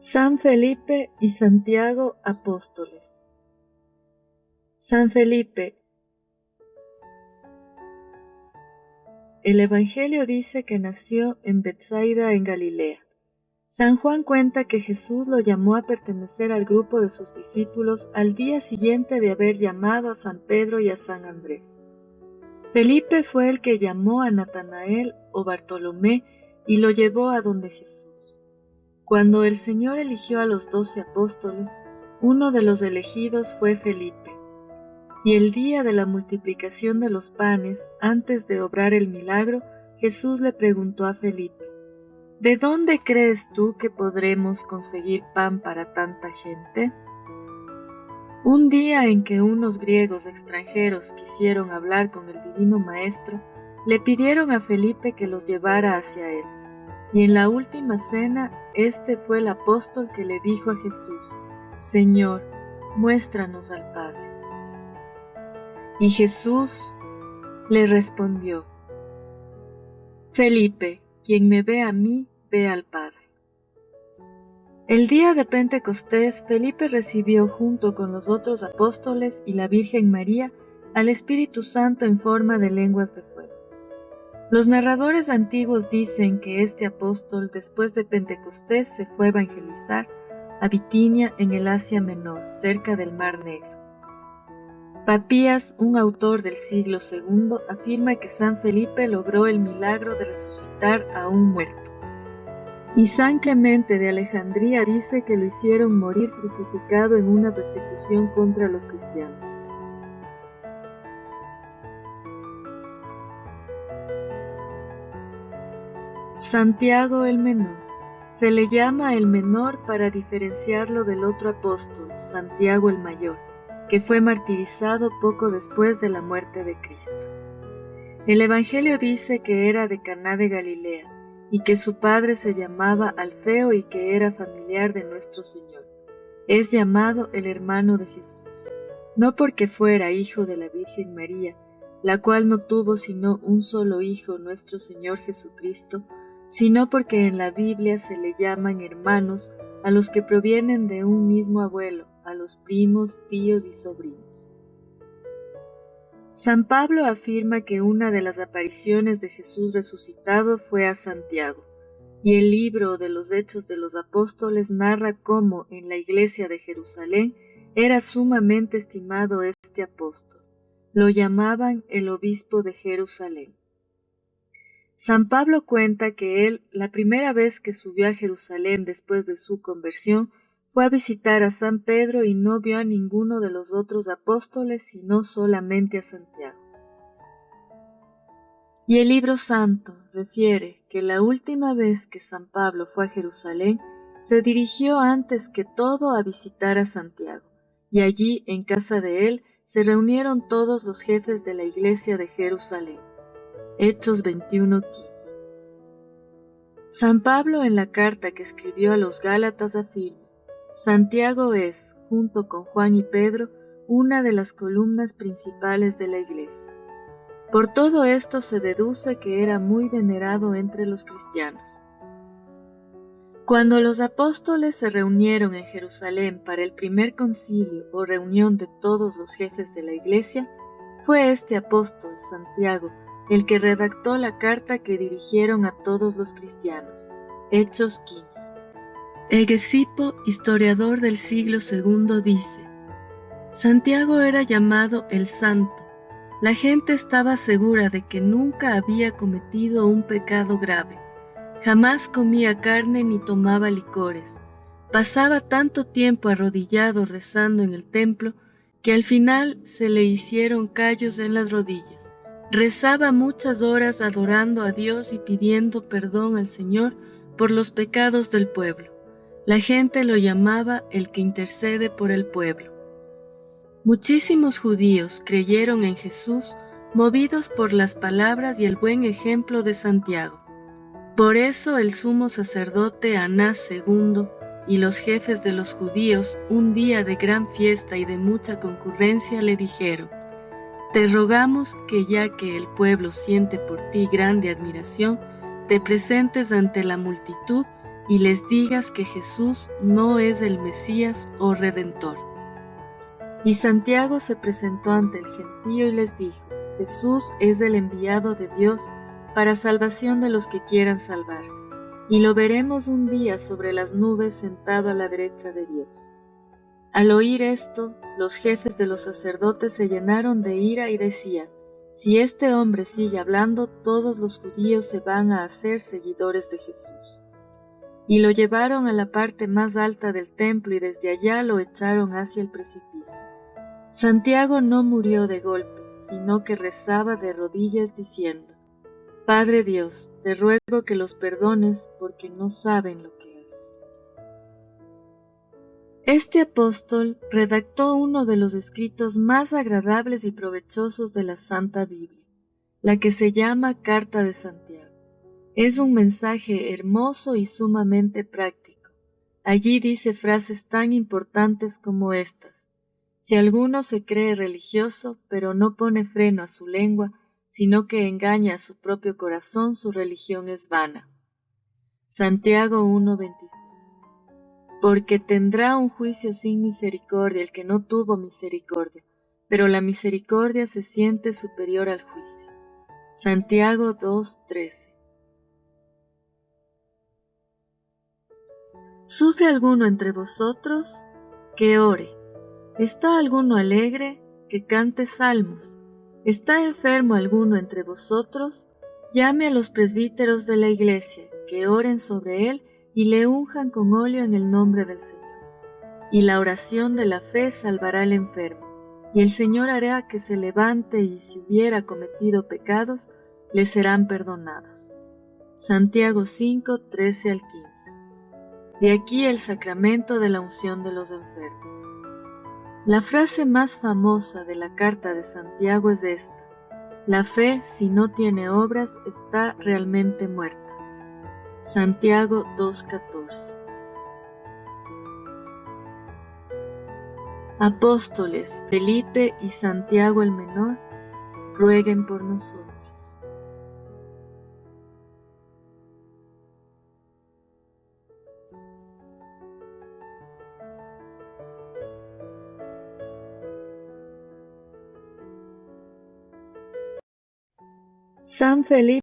San Felipe y Santiago apóstoles. San Felipe. El Evangelio dice que nació en Betsaida en Galilea. San Juan cuenta que Jesús lo llamó a pertenecer al grupo de sus discípulos al día siguiente de haber llamado a San Pedro y a San Andrés. Felipe fue el que llamó a Natanael o Bartolomé y lo llevó a donde Jesús. Cuando el Señor eligió a los 12 apóstoles, uno de los elegidos fue Felipe. Y el día de la multiplicación de los panes, antes de obrar el milagro, Jesús le preguntó a Felipe: ¿De dónde crees tú que podremos conseguir pan para tanta gente? Un día en que unos griegos extranjeros quisieron hablar con el Divino Maestro, le pidieron a Felipe que los llevara hacia él. Y en la última cena, este fue el apóstol que le dijo a Jesús: Señor, muéstranos al Padre. Y Jesús le respondió: Felipe, quien me ve a mí, ve al Padre. El día de Pentecostés, Felipe recibió junto con los otros apóstoles y la Virgen María al Espíritu Santo en forma de lenguas de fuego. Los narradores antiguos dicen que este apóstol después de Pentecostés se fue a evangelizar a Bitinia en el Asia Menor, cerca del Mar Negro. Papías, un autor del siglo II, afirma que San Felipe logró el milagro de resucitar a un muerto. Y San Clemente de Alejandría dice que lo hicieron morir crucificado en una persecución contra los cristianos. Santiago el Menor. Se le llama el menor para diferenciarlo del otro apóstol, Santiago el Mayor, que fue martirizado poco después de la muerte de Cristo. El Evangelio dice que era de Caná de Galilea, y que su padre se llamaba Alfeo y que era familiar de nuestro Señor. Es llamado el hermano de Jesús, no porque fuera hijo de la Virgen María, la cual no tuvo sino un solo hijo, nuestro Señor Jesucristo, sino porque en la Biblia se le llaman hermanos a los que provienen de un mismo abuelo, a los primos, tíos y sobrinos. San Pablo afirma que una de las apariciones de Jesús resucitado fue a Santiago, y el libro de los Hechos de los Apóstoles narra cómo en la iglesia de Jerusalén era sumamente estimado este apóstol. Lo llamaban el obispo de Jerusalén. San Pablo cuenta que él, la primera vez que subió a Jerusalén después de su conversión, fue a visitar a San Pedro y no vio a ninguno de los otros apóstoles, sino solamente a Santiago. Y el libro santo refiere que la última vez que San Pablo fue a Jerusalén, se dirigió antes que todo a visitar a Santiago, y allí, en casa de él, se reunieron todos los jefes de la iglesia de Jerusalén. Hechos 21:15. San Pablo en la carta que escribió a los Gálatas afirma: Santiago es, junto con Juan y Pedro, una de las columnas principales de la iglesia. Por todo esto se deduce que era muy venerado entre los cristianos. Cuando los apóstoles se reunieron en Jerusalén para el primer concilio o reunión de todos los jefes de la iglesia, fue este apóstol, Santiago, el que redactó la carta que dirigieron a todos los cristianos. Hechos 15. Hegesipo, historiador del siglo II, dice: Santiago era llamado el Santo. La gente estaba segura de que nunca había cometido un pecado grave. Jamás comía carne ni tomaba licores. Pasaba tanto tiempo arrodillado rezando en el templo que al final se le hicieron callos en las rodillas. Rezaba muchas horas adorando a Dios y pidiendo perdón al Señor por los pecados del pueblo. La gente lo llamaba el que intercede por el pueblo. Muchísimos judíos creyeron en Jesús, movidos por las palabras y el buen ejemplo de Santiago. Por eso el sumo sacerdote Anás II y los jefes de los judíos, un día de gran fiesta y de mucha concurrencia, le dijeron: Te rogamos que ya que el pueblo siente por ti grande admiración, te presentes ante la multitud y les digas que Jesús no es el Mesías o Redentor. Y Santiago se presentó ante el gentío y les dijo: Jesús es el enviado de Dios para salvación de los que quieran salvarse, y lo veremos un día sobre las nubes sentado a la derecha de Dios. Al oír esto, los jefes de los sacerdotes se llenaron de ira y decían: si este hombre sigue hablando, todos los judíos se van a hacer seguidores de Jesús. Y lo llevaron a la parte más alta del templo y desde allá lo echaron hacia el precipicio. Santiago no murió de golpe, sino que rezaba de rodillas diciendo: Padre Dios, te ruego que los perdones porque no saben lo que hacen. Este apóstol redactó uno de los escritos más agradables y provechosos de la Santa Biblia, la que se llama Carta de Santiago. Es un mensaje hermoso y sumamente práctico. Allí dice frases tan importantes como estas: si alguno se cree religioso, pero no pone freno a su lengua, sino que engaña a su propio corazón, su religión es vana. Santiago 1:26. Porque tendrá un juicio sin misericordia el que no tuvo misericordia, pero la misericordia se siente superior al juicio. Santiago 2:13. ¿Sufre alguno entre vosotros? Que ore. ¿Está alguno alegre? Que cante salmos. ¿Está enfermo alguno entre vosotros? Llame a los presbíteros de la iglesia, que oren sobre él y le unjan con óleo en el nombre del Señor. Y la oración de la fe salvará al enfermo, y el Señor hará que se levante y si hubiera cometido pecados, le serán perdonados. Santiago 5:13 al 15. De aquí el sacramento de la unción de los enfermos. La frase más famosa de la carta de Santiago es esta: la fe, si no tiene obras, está realmente muerta. Santiago 2:14. Apóstoles Felipe y Santiago el Menor, rueguen por nosotros. San Felipe